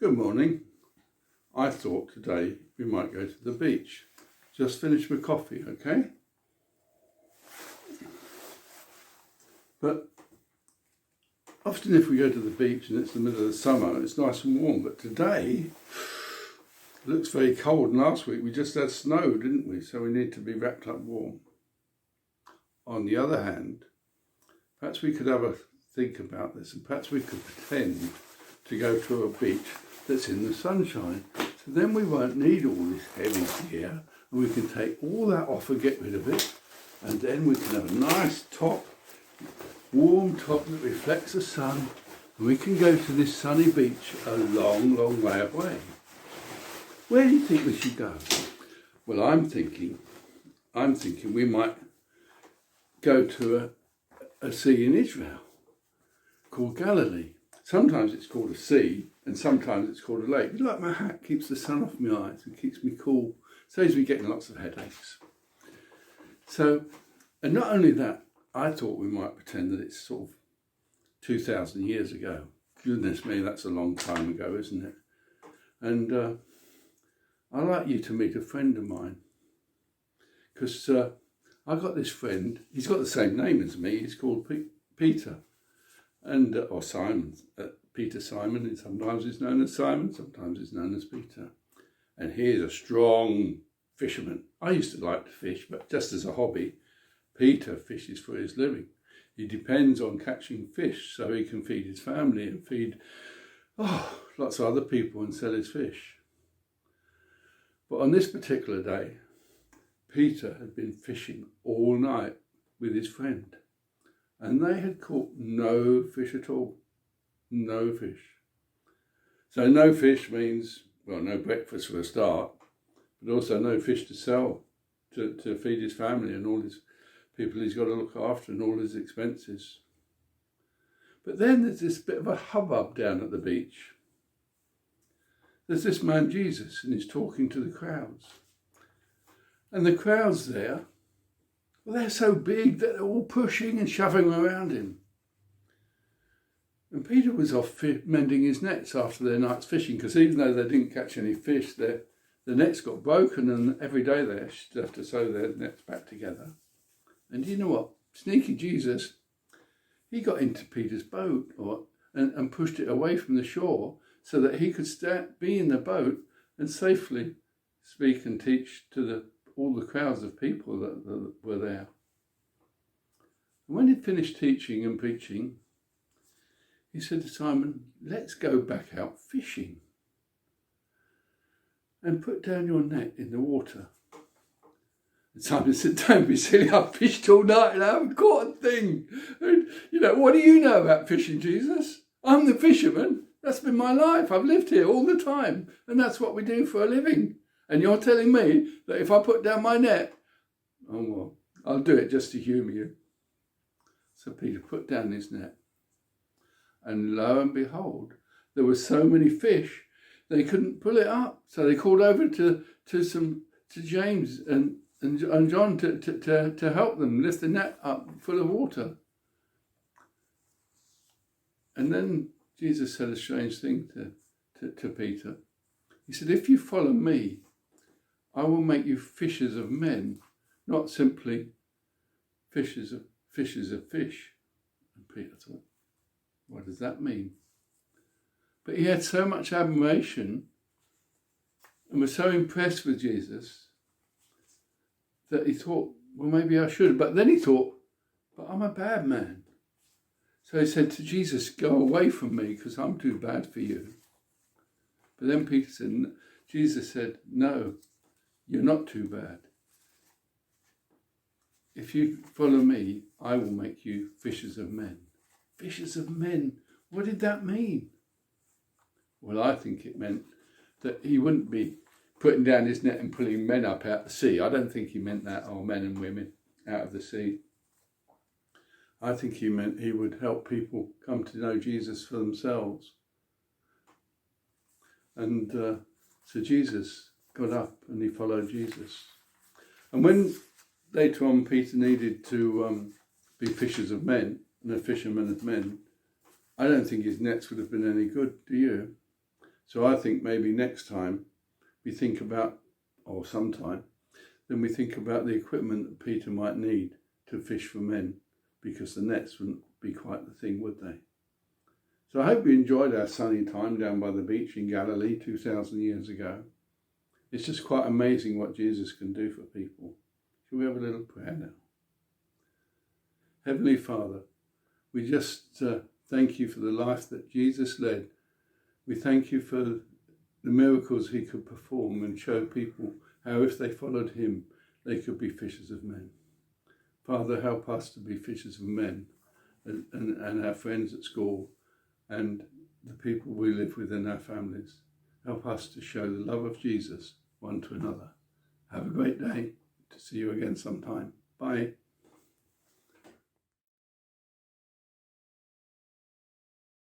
Good morning. I thought today we might go to the beach. Just finished my coffee, okay? But often if we go to the beach and it's the middle of the summer, it's nice and warm. But today it looks very cold. And last week we just had snow, didn't we? So we need to be wrapped up warm. On the other hand, perhaps we could have a think about this and perhaps we could pretend to go to a beach that's in the sunshine. So then we won't need all this heavy gear and we can take all that off and get rid of it. And then we can have a nice top, warm top that reflects the sun. And we can go to this sunny beach a long, long way away. Where do you think we should go? Well, I'm thinking we might go to a sea in Israel called Galilee. Sometimes it's called a sea and sometimes it's called a lake. You like my hat, keeps the sun off my eyes and keeps me cool. Saves me getting lots of headaches. So, and not only that, I thought we might pretend that it's sort of 2,000 years ago. Goodness me, that's a long time ago, isn't it? And I'd like you to meet a friend of mine. Because I got this friend, he's got the same name as me, he's called Peter. And or Simon, Peter Simon, and sometimes he's known as Simon, sometimes he's known as Peter. And he's a strong fisherman. I used to like to fish, but just as a hobby, Peter fishes for his living. He depends on catching fish so he can feed his family and feed lots of other people and sell his fish. But on this particular day, Peter had been fishing all night with his friend. And they had caught no fish at all. No fish. So no fish means, well, no breakfast for a start, but also no fish to sell to feed his family and all his people he's got to look after and all his expenses. But then there's this bit of a hubbub down at the beach. There's this man Jesus and he's talking to the crowds. And the crowds there, well, they're so big that they're all pushing and shoving around him. And Peter was off mending his nets after their night's fishing, because even though they didn't catch any fish, the nets got broken and every day they have to sew their nets back together. And you know what? Sneaky Jesus, he got into Peter's boat and pushed it away from the shore so that he could be in the boat and safely speak and teach to all the crowds of people that were there. And when he'd finished teaching and preaching, he said to Simon, let's go back out fishing and put down your net in the water. And Simon said, don't be silly, I've fished all night and I haven't caught a thing. And, what do you know about fishing, Jesus? I'm the fisherman. That's been my life. I've lived here all the time. And that's what we do for a living. And you're telling me that if I put down my net, oh well, I'll do it just to humour you. So Peter put down his net. And lo and behold, there were so many fish, they couldn't pull it up. So they called over to James and John to help them lift the net up full of water. And then Jesus said a strange thing to Peter. He said, if you follow me, I will make you fishers of men, not simply fishers of fish. And Peter thought, what does that mean? But he had so much admiration and was so impressed with Jesus that he thought, well, maybe I should. But then he thought, but I'm a bad man. So he said to Jesus, go away from me because I'm too bad for you. But then Jesus said, no, you're not too bad. If you follow me, I will make you fishers of men. Fishers of men. What did that mean? Well, I think it meant that he wouldn't be putting down his net and pulling men up out of the sea. I don't think he meant that, or men and women out of the sea. I think he meant he would help people come to know Jesus for themselves. And so Jesus got up and he followed Jesus. And when later on Peter needed to be fishers of men and a fisherman of men, I don't think his nets would have been any good, do you? So I think maybe next time we think about, or sometime, then we think about the equipment that Peter might need to fish for men, because the nets wouldn't be quite the thing, would they? So I hope you enjoyed our sunny time down by the beach in Galilee 2,000 years ago. It's just quite amazing what Jesus can do for people. Shall we have a little prayer now? Heavenly Father, we just thank you for the life that Jesus led. We thank you for the miracles he could perform and show people how if they followed him, they could be fishers of men. Father, help us to be fishers of men and our friends at school and the people we live with in our families. Help us to show the love of Jesus one to another. Have a great day. To see you again sometime. Bye.